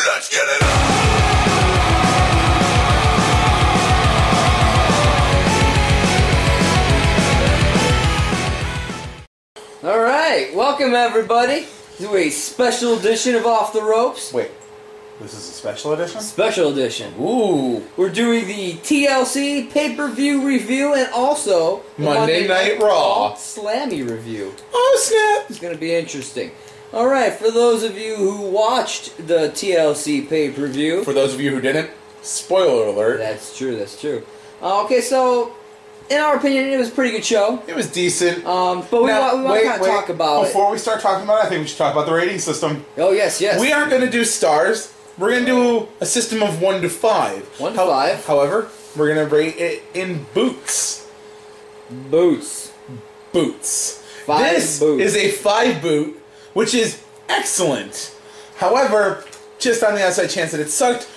Let's get it on! Alright, welcome everybody to a special edition of Off the Ropes. Wait, this is a special edition? Special edition. Ooh. We're doing the TLC pay-per-view review and also the Monday Night Raw Slammy review. Oh, snap! It's going to be interesting. Alright, for those of you who watched the TLC pay-per-view. For those of you who didn't, spoiler alert. That's true, that's true. Okay, so in our opinion, it was a pretty good show. It was decent. But we want to kind of talk about Before we start talking about it, I think we should talk about the rating system. Oh, yes, yes. We aren't going to do stars. We're going to do a system of 1 to 5. 1 to 5. However, we're going to rate it in boots. Boots. Boots. 5 this boots. is a 5 boot, which is excellent. However, just on the outside chance that it sucked,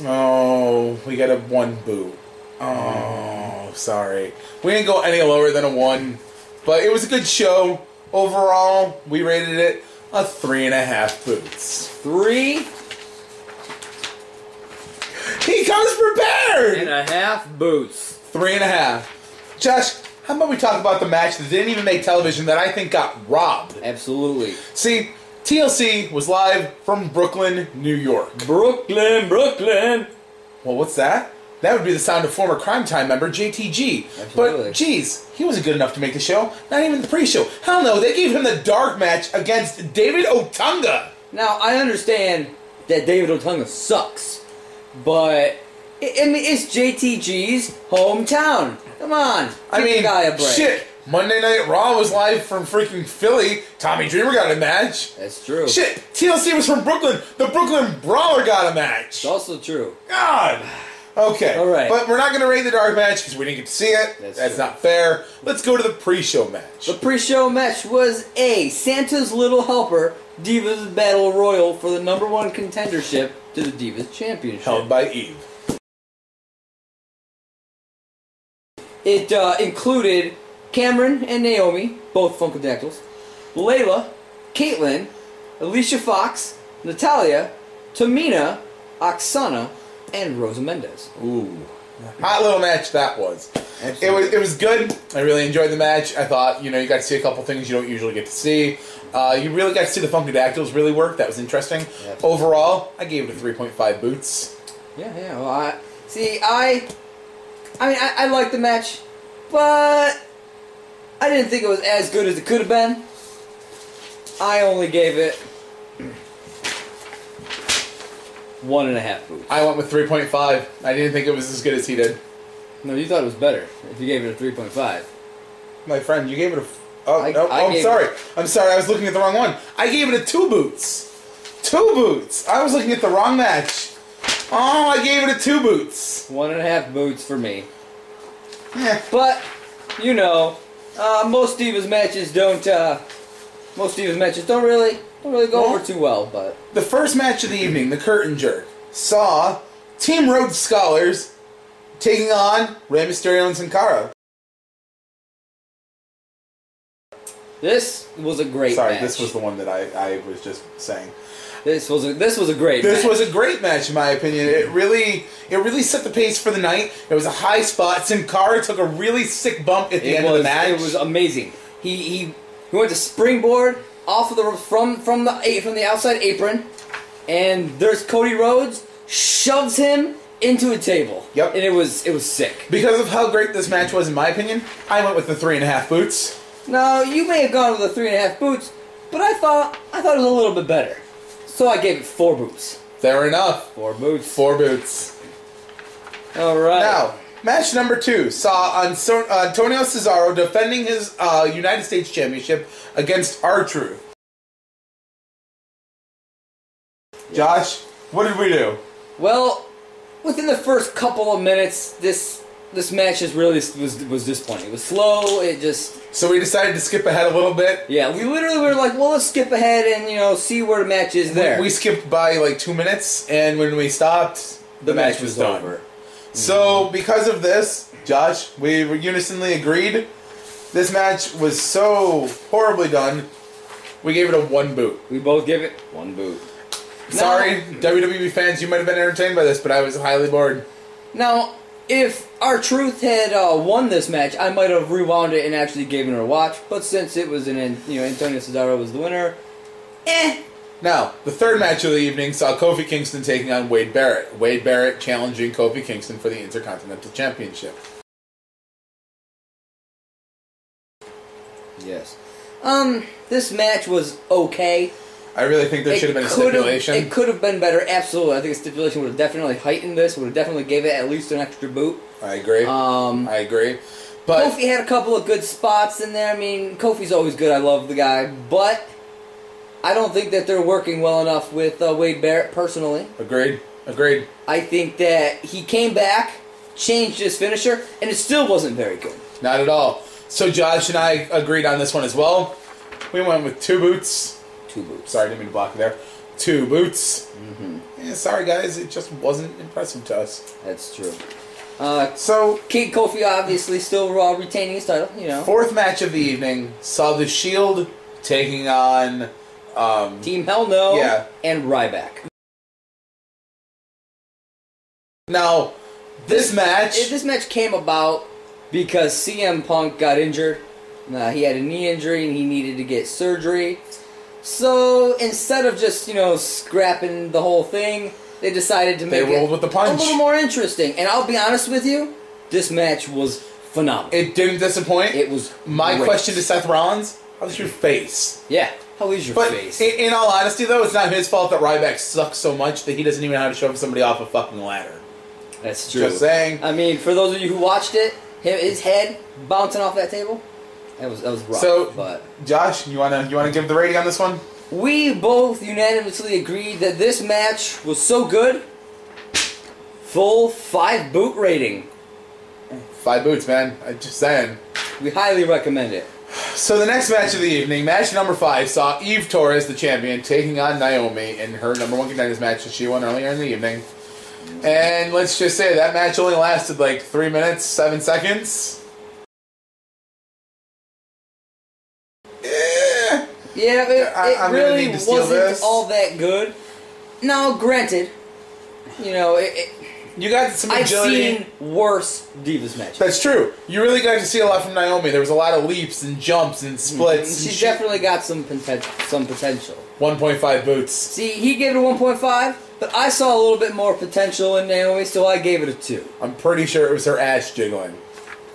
oh, we got a 1 boot. Oh, sorry. We didn't go any lower than a 1, but it was a good show. Overall, we rated it a 3.5 boots. 3 He comes prepared! and a half boots. 3.5. Josh, how about we talk about the match that didn't even make television that I think got robbed? Absolutely. See, TLC was live from Brooklyn, New York. Brooklyn, Brooklyn. Well, what's that? That would be the sound of former Crime Time member JTG. Absolutely. But, geez, he wasn't good enough to make the show. Not even the pre-show. Hell no, they gave him the dark match against David Otunga. Now, I understand that David Otunga sucks, but I mean, it's JTG's hometown. Come on, give the guy a break. Shit. Monday Night Raw was live from freaking Philly. Tommy Dreamer got a match. That's true. Shit, TLC was from Brooklyn. The Brooklyn Brawler got a match. It's also true. God. Okay. All right. But we're not going to rate the dark match because we didn't get to see it. That's not fair. Let's go to the pre-show match. The pre-show match was Santa's Little Helper Divas Battle Royal for the #1 contendership to the Divas Championship. Held by Eve. It included Cameron and Naomi, both Funkadactyls, Layla, Caitlyn, Alicia Fox, Natalia, Tamina, Oksana, and Rosa Mendez. Ooh. Hot little match that was. Absolutely. It was good. I really enjoyed the match. I thought, you got to see a couple things you don't usually get to see. You really got to see the Funkadactyls really work. That was interesting. Yeah. Overall, I gave it a 3.5 boots. Yeah. Well, I liked the match, but I didn't think it was as good as it could have been. I only gave it 1.5 boots. I went with 3.5. I didn't think it was as good as he did. No, you thought it was better if you gave it a 3.5. My friend, you gave it a... I'm sorry. I was looking at the wrong one. I gave it a 2 boots. 2 boots. I was looking at the wrong match. Oh, I gave it a 2 boots. 1.5 boots for me. Yeah. But, most Divas matches don't really go over too well, but... The first match of the evening, the Curtain Jerk, saw Team Rhodes Scholars taking on Rey Mysterio and Sin Cara. This was a great match. Sorry, this was the one that I was just saying. This was a great match. This was a great match, in my opinion. It really set the pace for the night. It was a high spot. Sin Cara took a really sick bump at the end of the match. It was amazing. He went to springboard off of from the outside apron, and there's Cody Rhodes shoves him into a table. Yep. And it was sick. Because of how great this match was, in my opinion, I went with the 3.5 boots. No, you may have gone with the 3.5 boots, but I thought it was a little bit better. So I gave it 4 boots. Fair enough. 4 boots. 4 boots. All right. Now, match number 2 saw Antonio Cesaro defending his United States Championship against R-Truth. Josh, what did we do? Well, within the first couple of minutes, this match just really was disappointing. It was slow. It just... So we decided to skip ahead a little bit. Yeah, we literally were like, well, let's skip ahead and see where the match is there. We skipped by like 2 minutes, and when we stopped, the match was done. Over. So because of this, Josh, we unison agreed. This match was so horribly done. We gave it a 1 boot. We both give it 1 boot. Sorry, WWE fans, you might have been entertained by this, but I was highly bored. Now, if R-Truth had won this match, I might have rewound it and actually given it a watch. But since it was Antonio Cesaro was the winner, Now, the third match of the evening saw Kofi Kingston taking on Wade Barrett. Wade Barrett challenging Kofi Kingston for the Intercontinental Championship. Yes. This match was okay. I really think there should have been a stipulation. It could have been better, absolutely. I think a stipulation would have definitely heightened this, would have definitely gave it at least an extra boot. I agree. I agree. But Kofi had a couple of good spots in there. I mean, Kofi's always good. I love the guy. But I don't think that they're working well enough with Wade Barrett, personally. Agreed. I think that he came back, changed his finisher, and it still wasn't very good. Not at all. So Josh and I agreed on this one as well. We went with 2 boots. 2 boots. Sorry, didn't mean to block you there. 2 boots. Yeah, sorry, guys. It just wasn't impressive to us. That's true. So King Kofi obviously still retaining his title, you know. 4th match of the evening saw the Shield taking on Team Hell No yeah. and Ryback. Now, this match came about because CM Punk got injured. He had a knee injury and he needed to get surgery. So instead of just, scrapping the whole thing, they decided to make rolled with the punch. A little more interesting. And I'll be honest with you, this match was phenomenal. It didn't disappoint. It was My great. question to Seth Rollins, how's your face? Yeah, how is your face? But in all honesty, though, it's not his fault that Ryback sucks so much that he doesn't even know how to shove somebody off a fucking ladder. That's true. Just saying. I mean, for those of you who watched it, his head bouncing off that table, that was rough. So, but Josh, you wanna give the rating on this one? We both unanimously agreed that this match was so good. Full 5 boot rating. 5 boots, man. I'm just saying. We highly recommend it. So the next match of the evening, match number 5, saw Eve Torres, the champion, taking on Naomi in her number 1 contenders match that she won earlier in the evening. And let's just say that match only lasted like 3 minutes, 7 seconds. Yeah, it really wasn't this. all that good. Now, granted, You got some agility. I've seen worse Divas matches. That's true. You really got to see a lot from Naomi. There was a lot of leaps and jumps and splits. She's definitely got some potential. 1.5 boots. See, he gave it a 1.5, but I saw a little bit more potential in Naomi, so I gave it a 2. I'm pretty sure it was her ass jiggling.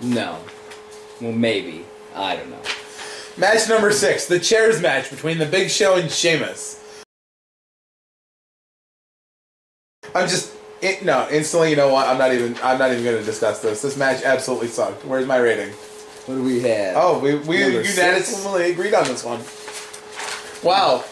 No. Well, maybe. I don't know. Match number 6, the chairs match between the Big Show and Sheamus. Instantly, you know what? I'm not even going to discuss this. This match absolutely sucked. Where's my rating? What do we have? Oh, we unanimously agreed on this one. Wow.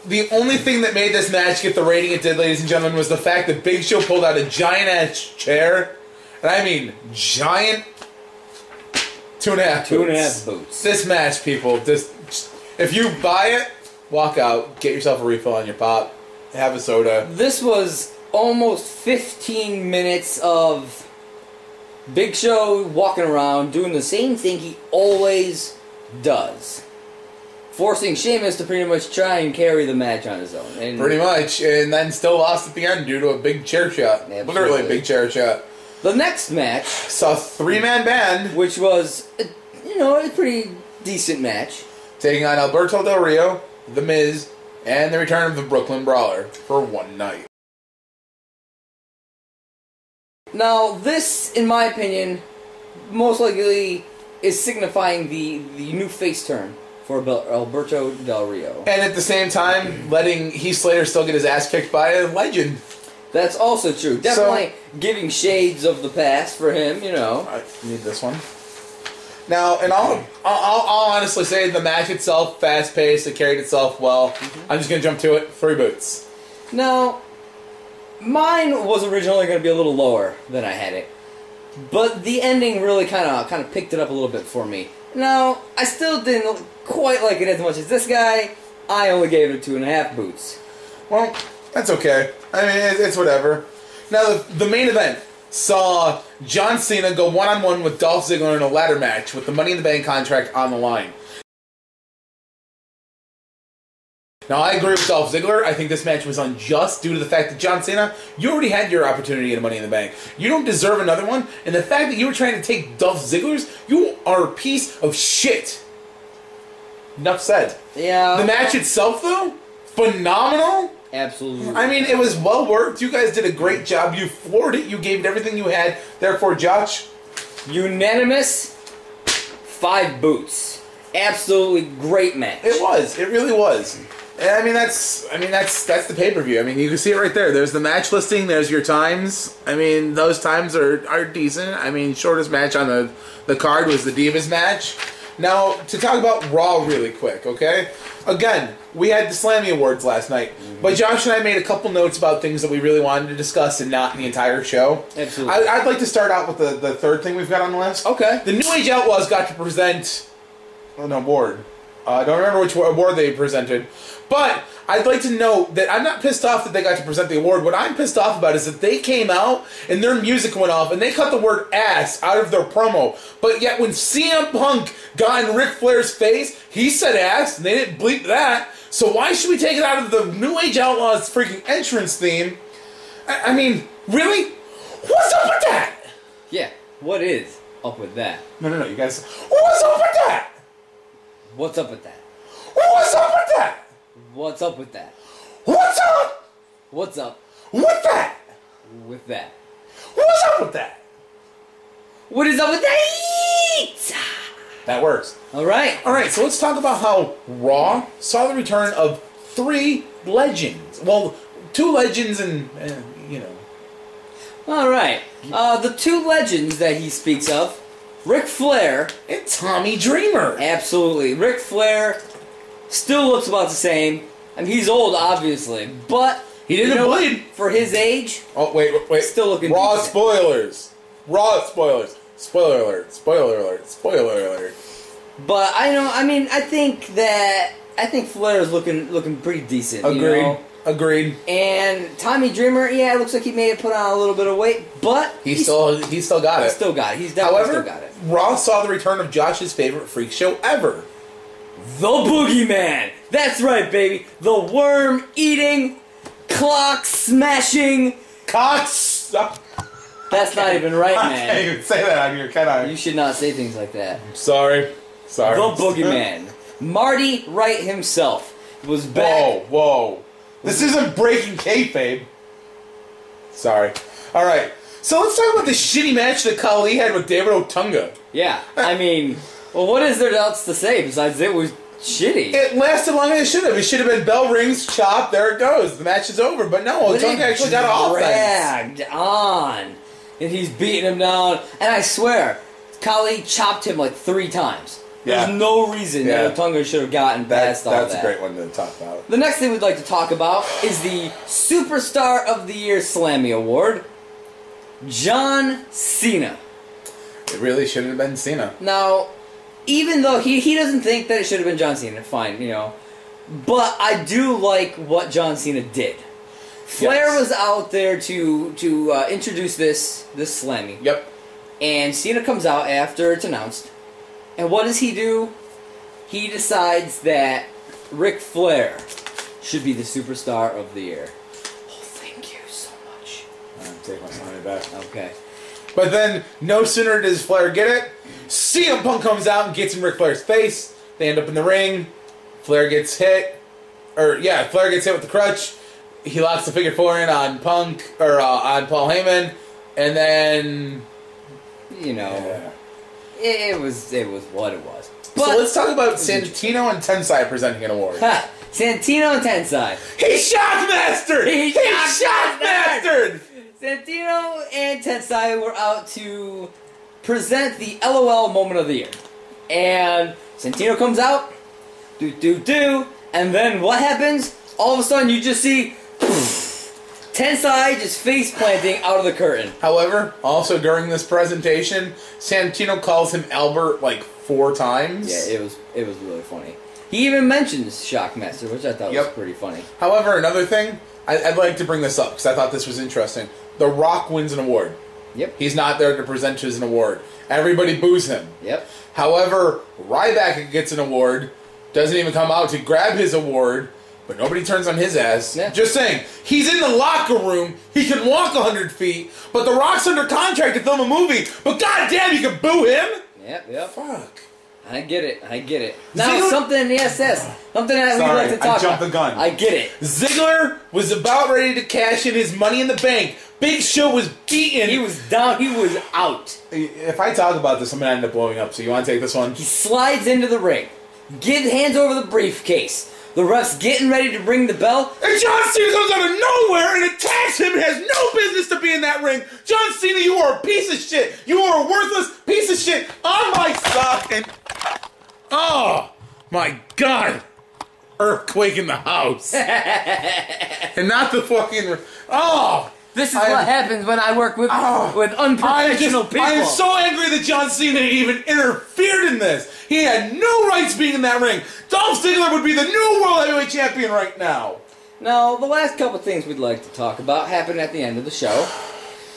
The only thing that made this match get the rating it did, ladies and gentlemen, was the fact that Big Show pulled out a giant-ass chair. And I mean giant. 2.5 boots. 2.5 boots. This match, people, if you buy it, walk out, get yourself a refill on your pop, have a soda. This was almost 15 minutes of Big Show walking around doing the same thing he always does. Forcing Sheamus to pretty much try and carry the match on his own. And pretty much, and then still lost at the end due to a big chair shot. Absolutely. Literally a big chair shot. The next match saw a 3-man band, which was, a pretty decent match. Taking on Alberto Del Rio, The Miz, and the return of the Brooklyn Brawler for one night. Now, this, in my opinion, most likely is signifying the new face turn for Alberto Del Rio. And at the same time, letting Heath Slater still get his ass kicked by a legend. That's also true. Definitely giving shades of the past for him, I need this one. Now, and I'll honestly say the match itself, fast-paced, it carried itself well. I'm just going to jump to it. 3 boots. Now, mine was originally going to be a little lower than I had it. But the ending really kind of picked it up a little bit for me. Now, I still didn't quite like it as much as this guy. I only gave it 2.5 boots. Well, that's okay. I mean, it's whatever. Now, the main event saw John Cena go one-on-one with Dolph Ziggler in a ladder match with the Money in the Bank contract on the line. Now, I agree with Dolph Ziggler. I think this match was unjust due to the fact that John Cena, you already had your opportunity at Money in the Bank. You don't deserve another one. And the fact that you were trying to take Dolph Ziggler's, you are a piece of shit. Enough said. Yeah. The match itself, though, phenomenal. Absolutely. I mean, it was well worked. You guys did a great job. You floored it. You gave it everything you had. Therefore, Josh. Unanimous 5 boots. Absolutely great match. It was. It really was. And I mean that's the pay-per-view. I mean, you can see it right there. There's the match listing. There's your times. I mean, those times are decent. I mean, shortest match on the card was the Divas match. Now, to talk about Raw really quick, okay? Again, we had the Slammy Awards last night, but Josh and I made a couple notes about things that we really wanted to discuss and not in the entire show. Absolutely. I'd like to start out with the third thing we've got on the list. Okay. The New Age Outlaws got to present an award. I don't remember which award they presented, but I'd like to note that I'm not pissed off that they got to present the award. What I'm pissed off about is that they came out and their music went off and they cut the word ass out of their promo. But yet when CM Punk got in Ric Flair's face, he said ass and they didn't bleep that. So why should we take it out of the New Age Outlaws freaking entrance theme? I mean, really? What's up with that? Yeah, what is up with that? No, you guys. What's up with that? What's up with that? What's up with that? What's up with that? What's up? What's up With that? with that? What's up with that? What is up with that? That works. Alright. Alright, so let's talk about how Raw saw the return of 3 legends. Well, 2 legends and, you know. Alright. The 2 legends that he speaks of, Ric Flair. And Tommy Dreamer. Absolutely. Ric Flair still looks about the same. I mean, he's old, obviously, but He didn't bleed. For his age, Oh, wait. still looking Raw decent. spoilers. Raw spoilers. Spoiler alert. Spoiler alert. Spoiler alert. But I think Flair is looking pretty decent. Agreed. You know? Agreed. And Tommy Dreamer, yeah, it looks like he may have put on a little bit of weight, but He still got it. He's still got it. He's definitely However, still got it. Raw saw the return of Josh's favorite freak show ever. The Boogeyman. That's right, baby. The worm-eating, clock-smashing. Cox. That's not even right, I man. can't even say that on here, can I? You should not say things like that. Sorry. The Boogeyman. Marty Wright himself was back. Whoa. This isn't breaking kayfabe. Sorry. Alright. So let's talk about the shitty match that Khali had with David Otunga. Yeah, I mean, well, what is there else to say besides it was shitty? It lasted longer than it should have. It should have been bell rings, chop, there it goes. The match is over. But no, But Otunga it actually got an offense. dragged on. And he's beating him down. And I swear, Khali chopped him like 3 times. There's Yeah. no reason that Otunga should have gotten past all that. That's a great one to talk about. The next thing we'd like to talk about is the Superstar of the Year Slammy Award, John Cena. It really should have been Cena. Now, even though he doesn't think that it should have been John Cena, fine, you know. But I do like what John Cena did. Flair was out there to introduce this Slammy. Yep. And Cena comes out after it's announced. And what does he do? He decides that Ric Flair should be the Superstar of the Year. Oh, thank you so much. Take my money back. Okay. But then, no sooner does Flair get it, CM Punk comes out and gets in Ric Flair's face. They end up in the ring. Flair gets hit. Flair gets hit with the crutch. He locks the figure 4 in on Punk, or on Paul Heyman. And then... You know... Yeah. It was what it was. But So let's talk about Santino and Tensai presenting an award. Santino and Tensai. He's Shockmastered! He's Shockmastered! Santino and Tensai were out to present the LOL Moment of the Year. And Santino comes out, and then what happens? All of a sudden you just see Tensai just face planting out of the curtain. However, also during this presentation, Santino calls him Albert like 4 times. Yeah, it was really funny. He even mentions Shockmaster, which I thought was pretty funny. However, another thing, I'd like to bring this up because I thought this was interesting. The Rock wins an award. Yep. He's not there to present as an award. Everybody boos him. Yep. However, Ryback gets an award, doesn't even come out to grab his award, but nobody turns on his ass. Yeah. Just saying, he's in the locker room, he can walk 100 feet, but The Rock's under contract to film a movie, but goddamn, you can boo him? Yep. Fuck. I get it. Now, something, yes, something that we'd like to talk about. I jumped the gun. I get it. Ziggler was about ready to cash in his Money in the Bank. Big Show was beaten. He was down, he was out. If I talk about this, I'm going to end up blowing up, so you want to take this one? He slides into the ring, hands over the briefcase. The ref's getting ready to ring the bell. And John Cena comes out of nowhere and attacks him and has no business to be in that ring. John Cena, you are a piece of shit. You are a worthless piece of shit on my side. And oh, my God. Earthquake in the house. And not the fucking... Oh. This is what happens when I work with unprofessional people. I am so angry that John Cena even interfered in this. He had no rights being in that ring. Dolph Ziggler would be the new World Heavyweight Champion right now. Now, the last couple things we'd like to talk about happened at the end of the show.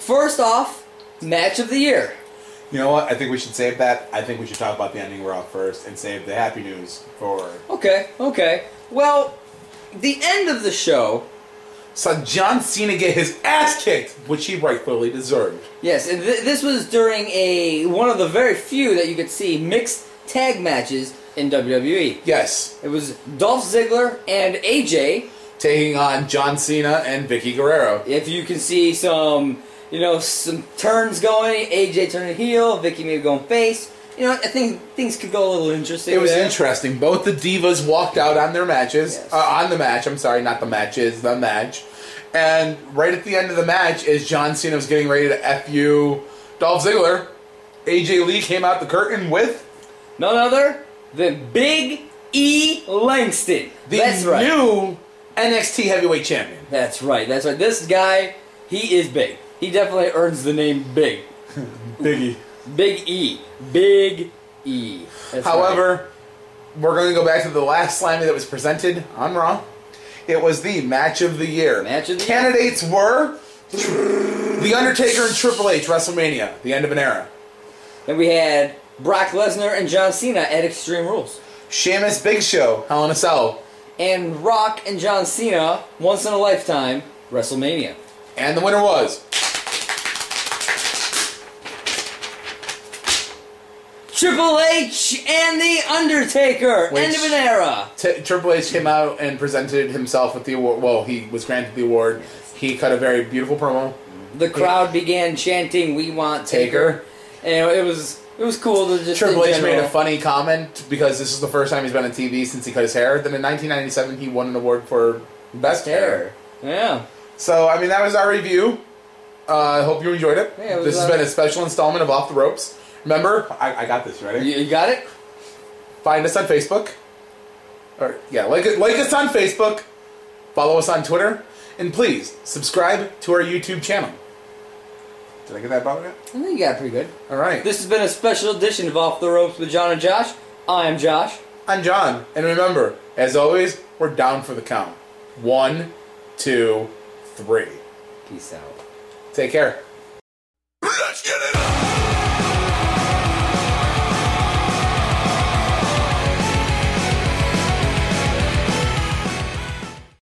First off, match of the year. You know what? I think we should save that. I think we should talk about the ending Raw first and save the happy news for... Okay. Well, the end of the show... saw John Cena get his ass kicked, which he rightfully deserved. Yes, and this was during one of the very few that you could see mixed tag matches in WWE. Yes. It was Dolph Ziggler and AJ taking on John Cena and Vicky Guerrero. If you can see some turns going, AJ turning heel, Vicky maybe going face. I think things could go a little interesting. It was interesting. Both the Divas walked out on their matches. Yes. On the match. I'm sorry, not the matches. The match. And right at the end of the match, as John Cena was getting ready to F.U. Dolph Ziggler, AJ Lee came out the curtain with... none other than Big E. Langston. That's right. New NXT Heavyweight Champion. That's right. This guy, he is big. He definitely earns the name Big. Biggie. Big E. Big E. That's However, we're going to go back to the last Slammy that was presented on Raw. It was the Match of the Year. Match of the Candidates were The Undertaker and Triple H, WrestleMania, the end of an era. Then we had Brock Lesnar and John Cena at Extreme Rules. Sheamus, Big Show, Hell in a Cell. And Rock and John Cena, Once in a Lifetime, WrestleMania. And the winner was... Triple H and The Undertaker. End of an era. Triple H came out and presented himself with the award. Well, he was granted the award. Yes. He cut a very beautiful promo. The crowd began chanting, "We want Taker." And it was cool to just... Triple H made a funny comment because this is the first time he's been on TV since he cut his hair. Then in 1997, he won an award for Best Hair. Yeah. So, I mean, that was our review. I hope you enjoyed it. Yeah, this has been a special installment of Off the Ropes. Remember, I got this, ready? You got it? Find us on Facebook. Like us on Facebook. Follow us on Twitter. And please, subscribe to our YouTube channel. Did I get that about it? I think you got it pretty good. Alright. This has been a special edition of Off the Ropes with John and Josh. I'm Josh. I'm John. And remember, as always, we're down for the count. 1, 2, 3. Peace out. Take care. Let's get it on!